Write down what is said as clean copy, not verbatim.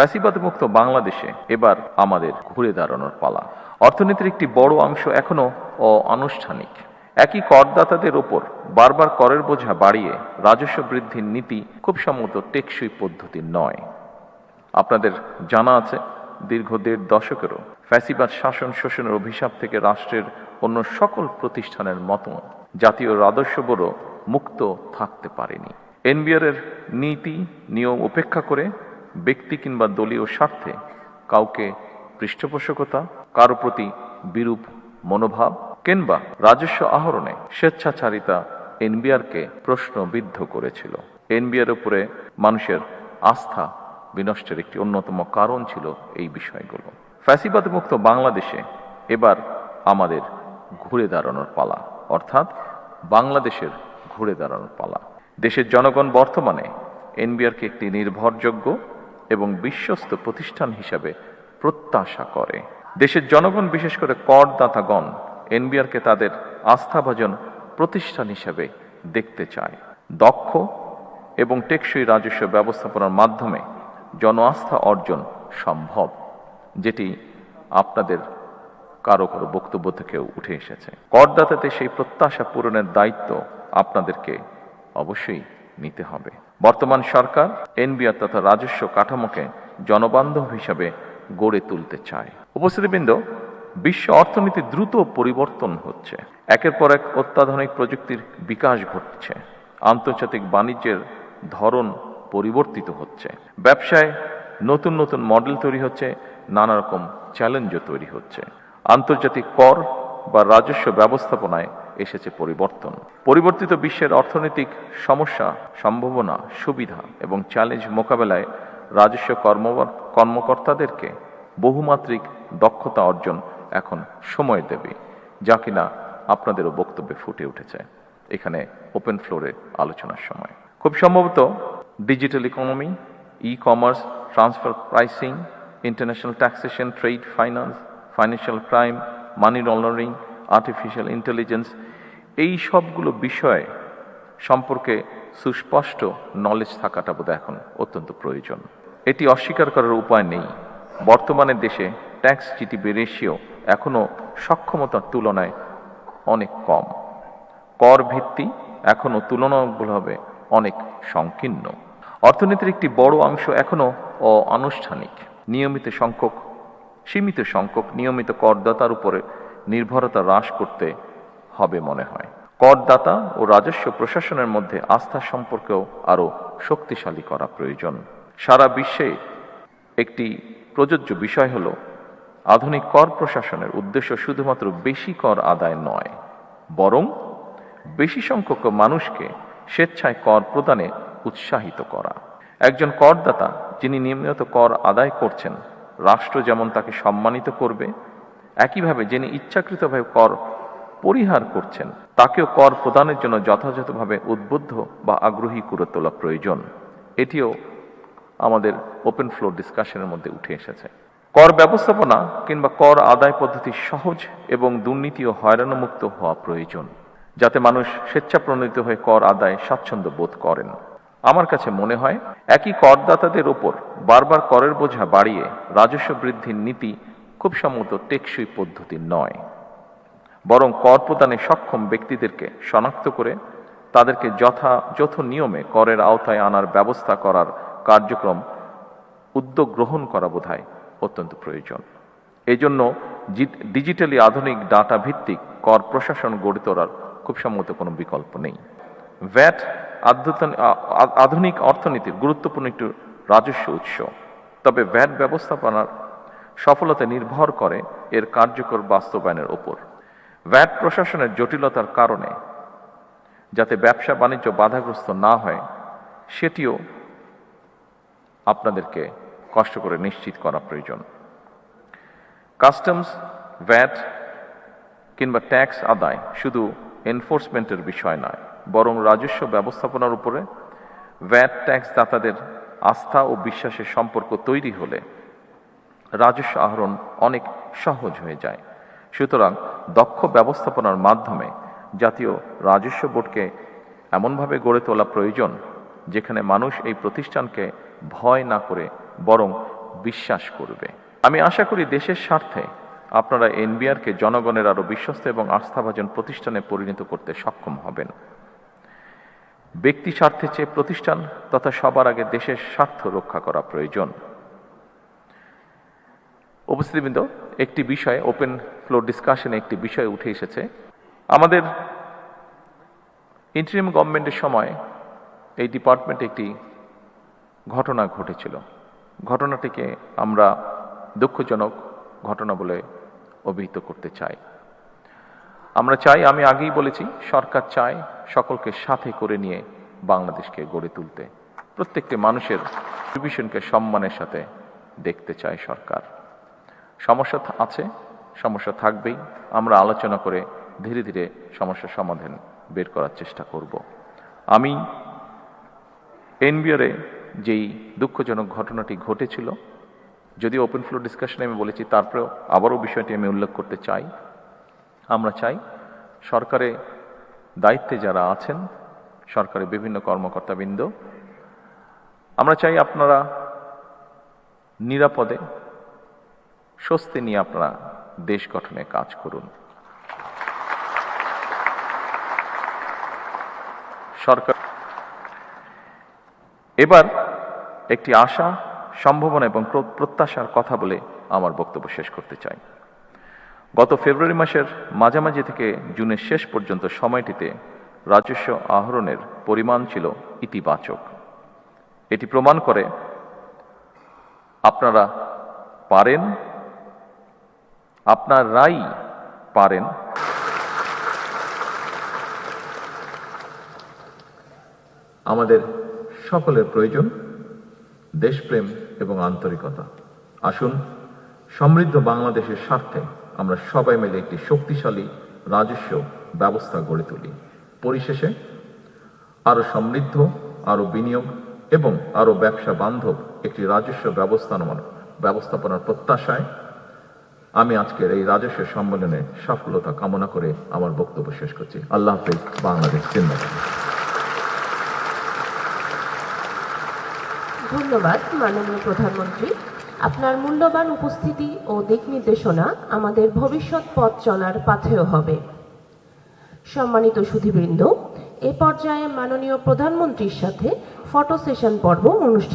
ফ্যাসিবাদ মুক্ত বাংলাদেশে এবার আমাদের ঘুরে দাঁড়ানোর পালা। অর্থনীতির একটি বড় অংশ এখনো অনানুষ্ঠানিক। একই করদাতাদের ওপর বারবার করের বোঝা বাড়িয়ে রাজস্ব বৃদ্ধির নীতি খুব সম্ভবত টেকসই পদ্ধতি নয়। আপনাদের জানা আছে, দীর্ঘ ১.৫ দশকেরও ফ্যাসিবাদ শাসন শোষণের অভিশাপ থেকে রাষ্ট্রের অন্য সকল প্রতিষ্ঠানের মতো জাতীয় রাজস্ব বোর্ডও মুক্ত থাকতে পারেনি। এনবিআর এর নীতি নিয়ম উপেক্ষা করে ব্যক্তি কিংবা দলীয় স্বার্থে কাউকে পৃষ্ঠপোষকতা, কারো প্রতি বিরূপ মনোভাব কিংবা রাজস্ব আহরণে স্বেচ্ছাচারিতা এনবিআরকে প্রশ্নবিদ্ধ করেছিল। এনবিআর উপরে মানুষের আস্থা বিনষ্টের একটি অন্যতম কারণ ছিল এই বিষয়গুলো। ফ্যাসিবাদ মুক্ত বাংলাদেশে এবার আমাদের ঘুরে দাঁড়ানোর পালা, অর্থাৎ বাংলাদেশের ঘুরে দাঁড়ানোর পালা। দেশের জনগণ বর্তমানে এনবিআরকে একটি নির্ভরযোগ্য এবং বিশ্বস্ত প্রতিষ্ঠান হিসাবে প্রত্যাশা করে। দেশের জনগণ, বিশেষ করে করদাতাগণ, এনবিআরকে তাদের আস্থাভাজন প্রতিষ্ঠান হিসাবে দেখতে চায়। দক্ষ এবং টেকসই রাজস্ব ব্যবস্থাপনার মাধ্যমে জন আস্থা অর্জন সম্ভব, যেটি আপনাদের কারো কারো বক্তব্য থেকেও উঠে এসেছে। করদাতাদের সেই প্রত্যাশা পূরণের দায়িত্ব আপনাদেরকে অবশ্যই নিতে হবে। বর্তমান সরকার এনবিআর তথা রাজস্ব কাঠামোকে জনবান্ধব হিসাবে গড়ে তুলতে চায়। উপস্থিতিবৃন্দ, বিশ্ব অর্থনীতি দ্রুত পরিবর্তন হচ্ছে। একের পর এক অত্যাধুনিক প্রযুক্তির বিকাশ ঘটছে। আন্তর্জাতিক বাণিজ্যের ধরন পরিবর্তিত হচ্ছে। ব্যবসায় নতুন নতুন মডেল তৈরি হচ্ছে, নানা রকম চ্যালেঞ্জও তৈরি হচ্ছে। আন্তর্জাতিক কর বা রাজস্ব ব্যবস্থাপনায় এসেছে পরিবর্তন। পরিবর্তিত বিশ্বের অর্থনৈতিক সমস্যা, সম্ভাবনা, সুবিধা এবং চ্যালেঞ্জ মোকাবেলায় রাজস্ব কর্মকর্তাদেরকে বহুমাত্রিক দক্ষতা অর্জন এখন সময় দেবে, যা কিনা আপনাদেরও বক্তব্যে ফুটে উঠেছে এখানে ওপেন ফ্লোরে আলোচনার সময়। খুব সম্ভবত digital economy, e-commerce, transfer pricing, international taxation, trade finance, financial crime, money laundering, artificial intelligence, এই সবগুলো বিষয় সম্পর্কে সুস্পষ্ট নলেজ থাকাটা বোধহয় এখন অত্যন্ত প্রয়োজন। এটি অস্বীকার করার উপায় নেই। বর্তমানে দেশে ট্যাক্স জিডিপি রেশিও এখনও সক্ষমতার তুলনায় অনেক কম। কর ভিত্তি এখনও তুলনামূলকভাবে অনেক সংকীর্ণ। অর্থনীতির একটি বড় অংশ এখনও অনানুষ্ঠানিক। সীমিত সংখ্যক নিয়মিত করদাতার উপরে নির্ভরতা হ্রাস করতে হবে মনে হয়। করদাতা ও রাজস্ব প্রশাসনের মধ্যে আস্থার সম্পর্কেও আরও শক্তিশালী করা প্রয়োজন। সারা বিশ্বে একটি প্রযোজ্য বিষয় হল, আধুনিক কর প্রশাসনের উদ্দেশ্য শুধুমাত্র বেশি কর আদায় নয়, বরং বেশি সংখ্যক মানুষকে স্বেচ্ছায় কর প্রদানে উৎসাহিত করা। একজন করদাতা যিনি নিয়মিত কর আদায় করছেন, রাষ্ট্র যেমন তাকে সম্মানিত করবে, একইভাবে যিনি ইচ্ছাকৃতভাবে কর পরিহার করছেন তাকেও কর প্রদানের জন্য যথাযথভাবে উদ্বুদ্ধ বা আগ্রহী করে তোলা প্রয়োজন। এটিও আমাদের ওপেন ফ্লোর ডিসকাশনের মধ্যে উঠে এসেছে। কর ব্যবস্থাপনা কিংবা কর আদায় পদ্ধতি সহজ এবং দুর্নীতি ও হয়রানিমুক্ত হওয়া প্রয়োজন, যাতে মানুষ স্বেচ্ছাপ্রণোদিত হয়ে কর আদায় স্বাচ্ছন্দ্য বোধ করেন। আমার কাছে মনে হয়, একই করদাতাদের ওপর বারবার করের বোঝা বাড়িয়ে রাজস্ব বৃদ্ধির নীতি খুব সম্ভবত টেকসই পদ্ধতি নয়, বরং কর প্রদানে সক্ষম ব্যক্তিদেরকে শনাক্ত করে তাদেরকে যথাযথ নিয়মে করের আওতায় আনার ব্যবস্থা করার কার্যক্রম উদ্যোগ গ্রহণ করা বোধহয় অত্যন্ত প্রয়োজন। এজন্য ডিজিটালি আধুনিক ডাটা ভিত্তিক কর প্রশাসন গড়ে তোলার খুব সম্ভবত কোনো বিকল্প নেই। ভ্যাট আধুনিক অর্থনীতির গুরুত্বপূর্ণ একটি রাজস্ব উৎস, তবে ভ্যাট ব্যবস্থাপনার সফলতা নির্ভর করে এর কার্যকর বাস্তবায়নের ওপর। ভ্যাট প্রশাসনের জটিলতার কারণে যাতে ব্যবসা বাণিজ্য বাধাগ্রস্ত না হয়, সেটিও আপনাদেরকে কষ্ট করে নিশ্চিত করা প্রয়োজন। কাস্টমস, ভ্যাট কিংবা ট্যাক্স আদায় শুধু এনফোর্সমেন্টের বিষয় নয়, বরং রাজস্ব ব্যবস্থাপনার উপরে ভ্যাট ট্যাক্স দাতাদের আস্থা ও বিশ্বাসের সম্পর্ক তৈরি হলে রাজস্ব আহরণ অনেক সহজ হয়ে যায়। সুতরাং দক্ষ ব্যবস্থাপনার মাধ্যমে জাতীয় রাজস্ব বোর্ডকে এমনভাবে গড়ে তোলা প্রয়োজন, যেখানে মানুষ এই প্রতিষ্ঠানকে ভয় না করে বরং বিশ্বাস করবে। আমি আশা করি দেশের স্বার্থে আপনারা এনবিআরকে জনগণের আরো বিশ্বস্ত এবং আস্থাভাজন প্রতিষ্ঠানে পরিণত করতে সক্ষম হবেন। ব্যক্তি স্বার্থের চেয়ে প্রতিষ্ঠান তথা সবার আগে দেশের স্বার্থ রক্ষা করা প্রয়োজন। উপস্থিতবৃন্দ, একটি বিষয় ওপেন ফ্লোর ডিসকাশনে একটি বিষয় উঠে এসেছে। আমাদের ইন্টারিম গভর্নমেন্টের সময় এই ডিপার্টমেন্টে একটি ঘটনা ঘটেছিল। ঘটনাটিকে আমরা দুঃখজনক ঘটনা বলে অভিহিত করতে চাই। আমরা চাই, আমি আগেই বলেছি, সরকার চায় সকলকে সাথে করে নিয়ে বাংলাদেশকে গড়ে তুলতে। প্রত্যেকটি মানুষের কন্ট্রিবিউশনকে সম্মানের সাথে দেখতে চায় সরকার। সমস্যা আছে, সমস্যা থাকবেই। আমরা আলোচনা করে ধীরে ধীরে সমস্যার সমাধান বের করার চেষ্টা করব। আমি এনবিআরে যেই দুঃখজনক ঘটনাটি ঘটেছিল, যদি ওপেন ফ্লোর ডিসকাশনে আমি বলেছি, তারপরেও আবারও বিষয়টি আমি উল্লেখ করতে চাই। আমরা চাই সরকারে দায়িত্বে যারা আছেন, সরকারের বিভিন্ন কর্মকর্তাবৃন্দ, আমরা চাই আপনারা নিরাপদে স্বস্তি নিয়ে আপনারা দেশ গঠনে কাজ করুন। সরকার এবার একটি আশা, সম্ভাবনা এবং প্রত্যাশার কথা বলে আমার বক্তব্য শেষ করতে চাই। গত ফেব্রুয়ারি মাসের মাঝামাঝি থেকে জুনের শেষ পর্যন্ত সময়টিতে রাজস্ব আহরণের পরিমাণ ছিল ইতিবাচক। এটি প্রমাণ করে আপনারা পারেন, আপনারাই পারেন আমাদের সকলের প্রয়োজন দেশপ্রেম এবং আন্তরিকতা। আসুন সমৃদ্ধ বাংলাদেশের স্বার্থে আমরা সবাই মিলে একটি শক্তিশালী রাজস্ব ব্যবস্থা গড়ে তুলি। পরিশেষে আরো সমৃদ্ধ, আরো বিনিয়োগ এবং আরো ব্যবসা বান্ধব একটি রাজস্ব ব্যবস্থাপনার প্রত্যাশায় আমি আজকের এই রাজস্ব সম্মেলনে সফলতা কামনা করে আমার বক্তব্য শেষ করছি। আল্লাহ হাফেজ। বাংলাদেশ জিন্দাবাদ। ধন্যবাদ মাননীয় প্রধানমন্ত্রী। আপনার মূল্যবান উপস্থিতি ও দিক নির্দেশনা আমাদের ভবিষ্যৎ পথ চলার পাথেয় হবে। সম্মানিত সুধীবৃন্দ, এ পর্যায়ে মাননীয় প্রধানমন্ত্রীর সাথে ফটো সেশন পর্ব অনুষ্ঠিত